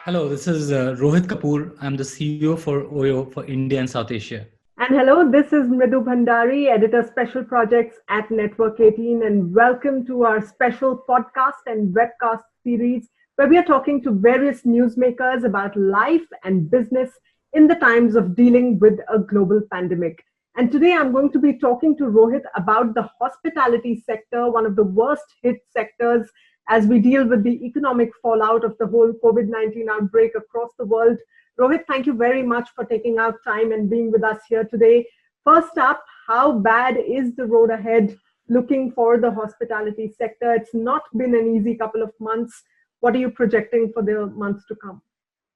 Hello, this is Rohit Kapoor. I'm the CEO for OYO for India and South Asia. And hello, this is Mridhu Bhandari, Editor Special Projects at Network 18, and welcome to our special podcast and webcast series where we are talking to various newsmakers about life and business in the times of dealing with a global pandemic. And today I'm going to be talking to Rohit about the hospitality sector, one of the worst hit sectors as we deal with the economic fallout of the whole COVID-19 outbreak across the world. Rohit, thank you very much for taking out time and being with us here today. First up, how bad is the road ahead looking for the hospitality sector? It's not been an easy couple of months. What are you projecting for the months to come?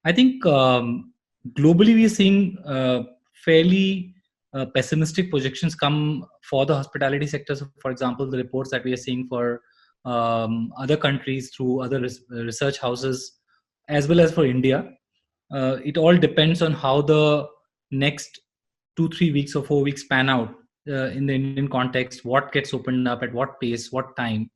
I think globally we're seeing fairly pessimistic projections come for the hospitality sector. So, for example, the reports that we are seeing for other countries through other research houses, as well as for India, it all depends on how the next 2 3 weeks or 4 weeks pan out in the Indian context. What gets opened up at what pace, what time,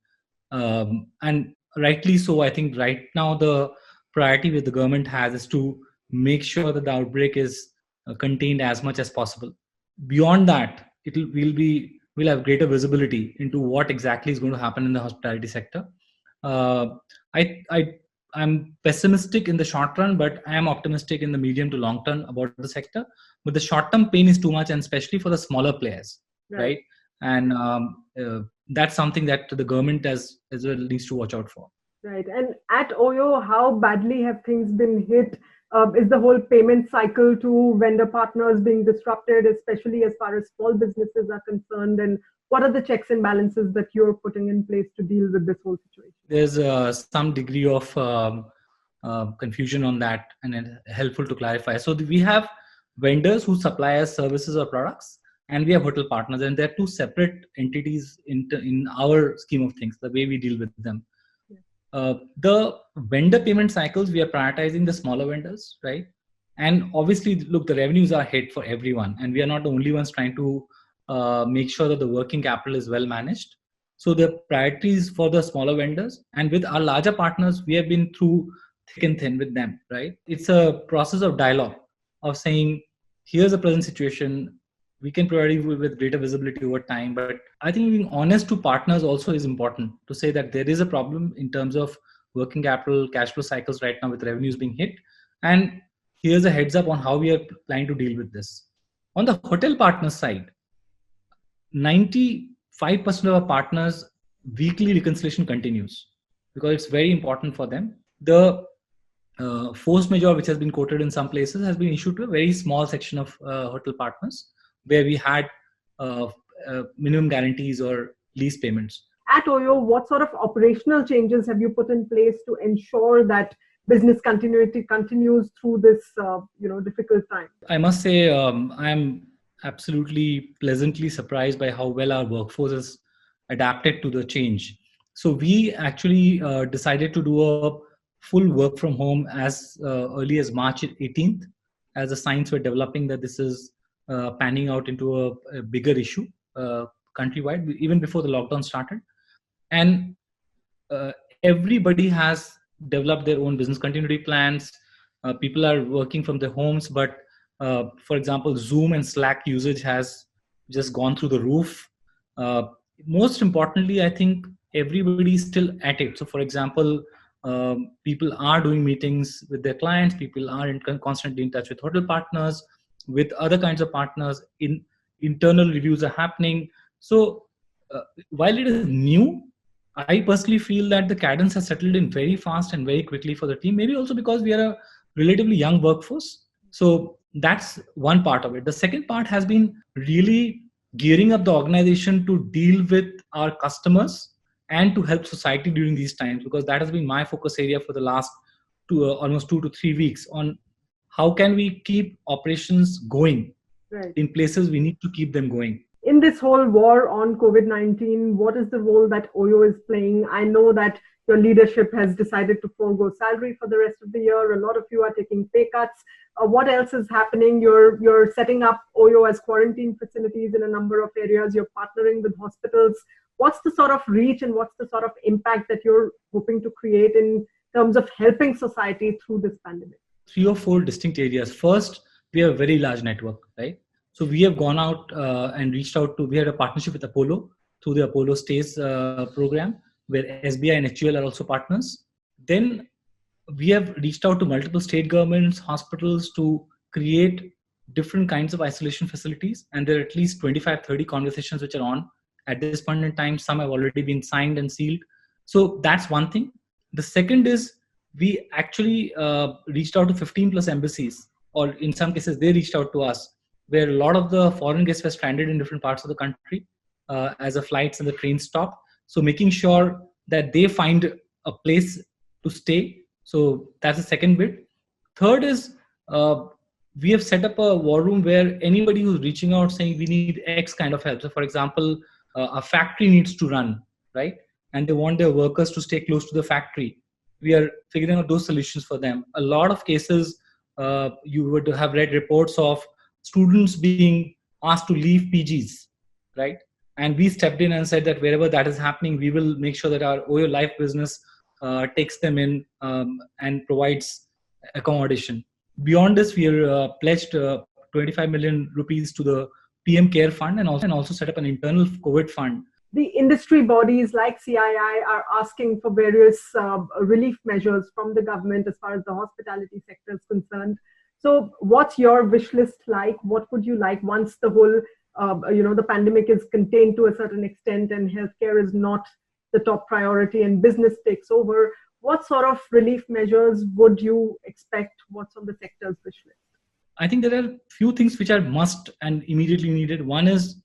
and rightly so. I think right now the priority that the government has is to make sure that the outbreak is contained as much as possible. Beyond that, we'll have greater visibility into what exactly is going to happen in the hospitality sector. Uh, I I I'm pessimistic in the short run, but I am optimistic in the medium to long term about the sector. But the short term pain is too much, and especially for the smaller players, right? And that's something that the government as well needs to watch out for. Right. And at OYO, how badly have things been hit? Is the whole payment cycle to vendor partners being disrupted, especially as far as small businesses are concerned? And what are the checks and balances that you're putting in place to deal with this whole situation? There's some degree of confusion on that, and it's helpful to clarify. So we have vendors who supply us services or products, and we have hotel partners, and they're two separate entities in our scheme of things, the way we deal with them. The vendor payment cycles, we are prioritizing the smaller vendors, right? And obviously, look, the revenues are hit for everyone, and we are not the only ones trying to make sure that the working capital is well managed. So the priorities for the smaller vendors, and with our larger partners, we have been through thick and thin with them, right? It's a process of dialogue, of saying, here's the present situation. We can provide you with greater visibility over time. But I think being honest to partners also is important, to say that there is a problem in terms of working capital, cash flow cycles right now with revenues being hit. And here's a heads up on how we are planning to deal with this. On the hotel partner side, 95% of our partners, weekly reconciliation continues because it's very important for them. The force majeure, which has been quoted in some places, has been issued to a very small section of hotel partners where we had minimum guarantees or lease payments. At OYO, what sort of operational changes have you put in place to ensure that business continuity continues through this difficult time? I must say, I'm absolutely pleasantly surprised by how well our workforce has adapted to the change. So we actually decided to do a full work from home as early as March 18th, as the signs were developing that this is panning out into a bigger issue countrywide, even before the lockdown started. And everybody has developed their own business continuity plans. People are working from their homes, but for example, Zoom and Slack usage has just gone through the roof. Uh, Most importantly, I think everybody is still at it. So, for example, people are doing meetings with their clients. People are constantly in touch with hotel partners, with other kinds of partners. Internal reviews are happening. So, while it is new, I personally feel that the cadence has settled in very fast and very quickly for the team. Maybe also because we are a relatively young workforce. So that's one part of it. The second part has been really gearing up the organization to deal with our customers and to help society during these times, because that has been my focus area for the last almost 2 to 3 weeks on how can we keep operations going in places we need to keep them going. In this whole war on COVID-19, what is the role that OYO is playing? I know that your leadership has decided to forego salary for the rest of the year. A lot of you are taking pay cuts. What else is happening? You're setting up OYO as quarantine facilities in a number of areas. You're partnering with hospitals. What's the sort of reach and what's the sort of impact that you're hoping to create in terms of helping society through this pandemic? 3 or 4 distinct areas. First, we have a very large network, right? So we have gone out and reached out to, we had a partnership with Apollo through the Apollo Stays program, where SBI and HUL are also partners. Then we have reached out to multiple state governments, hospitals to create different kinds of isolation facilities. And there are at least 25, 30 conversations which are on at this point in time. Some have already been signed and sealed. So that's one thing. The second is we actually reached out to 15 plus embassies, or in some cases they reached out to us, where a lot of the foreign guests were stranded in different parts of the country as the flights and the trains stopped. So making sure that they find a place to stay. So that's the second bit. Third is we have set up a war room where anybody who's reaching out saying we need X kind of help. So for example, a factory needs to run, right? And they want their workers to stay close to the factory. We are figuring out those solutions for them. A lot of cases, you would have read reports of students being asked to leave PGs, right? And we stepped in and said that wherever that is happening, we will make sure that our OYO Life business takes them in and provides accommodation. Beyond this, we are pledged 25 million rupees to the PM Care Fund and also set up an internal COVID fund. The industry bodies like CII are asking for various relief measures from the government as far as the hospitality sector is concerned. So what's your wish list like? What would you like once the whole, the pandemic is contained to a certain extent and healthcare is not the top priority and business takes over? What sort of relief measures would you expect? What's on the sector's wish list? I think there are few things which are must and immediately needed. One is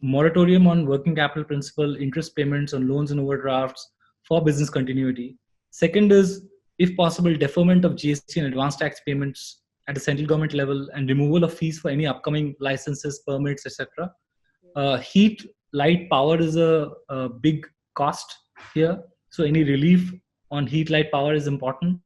moratorium on working capital principal, interest payments on loans and overdrafts for business continuity. Second is, if possible, deferment of GST and advanced tax payments at the central government level and removal of fees for any upcoming licenses, permits, etc. Heat, light, power is a big cost here. So any relief on heat, light, power is important.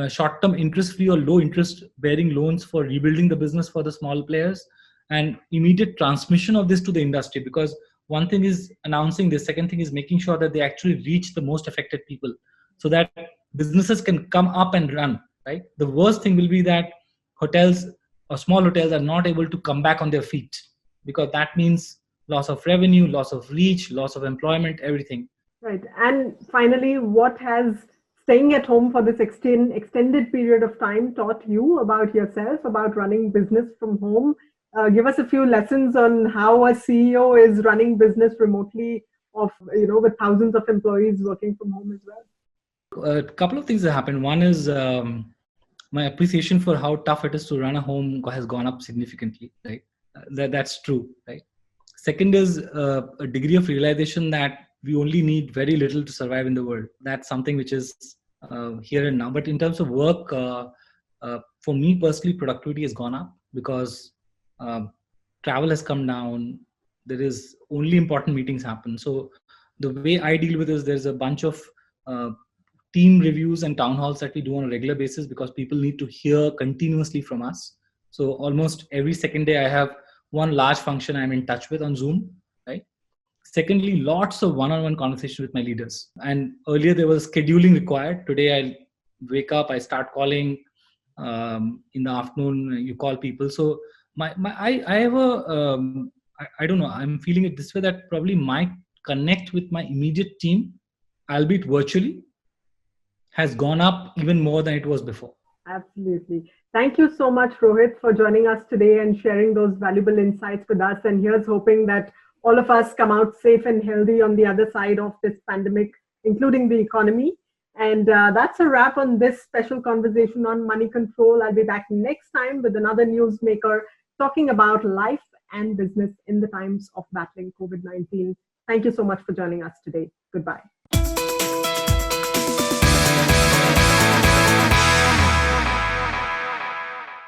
Short-term interest-free or low-interest bearing loans for rebuilding the business for the small players, and immediate transmission of this to the industry, because one thing is announcing this, second thing is making sure that they actually reach the most affected people so that businesses can come up and run, right? The worst thing will be that hotels or small hotels are not able to come back on their feet, because that means loss of revenue, loss of reach, loss of employment, everything. Right. And finally, what has staying at home for this extended period of time taught you about yourself, about running business from home? Give us a few lessons on how a CEO is running business remotely with thousands of employees working from home as well. A couple of things that happened. One is my appreciation for how tough it is to run a home has gone up significantly, right? That's true, right? Second is a degree of realization that we only need very little to survive in the world. That's something which is here and now. But in terms of work, for me personally, productivity has gone up because travel has come down. There is only important meetings happen. So the way I deal with is there's a bunch of team reviews and town halls that we do on a regular basis because people need to hear continuously from us. So almost every second day I have one large function I'm in touch with on Zoom, right? Secondly, lots of one-on-one conversation with my leaders. And earlier there was scheduling required. Today I wake up, I start calling. In the afternoon, you call people. So I have I don't know, I'm feeling it this way that probably my connect with my immediate team, albeit virtually, has gone up even more than it was before. Absolutely. Thank you so much, Rohit, for joining us today and sharing those valuable insights with us. And here's hoping that all of us come out safe and healthy on the other side of this pandemic, including the economy. And that's a wrap on this special conversation on money control. I'll be back next time with another newsmaker talking about life and business in the times of battling COVID-19. Thank you so much for joining us today. Goodbye.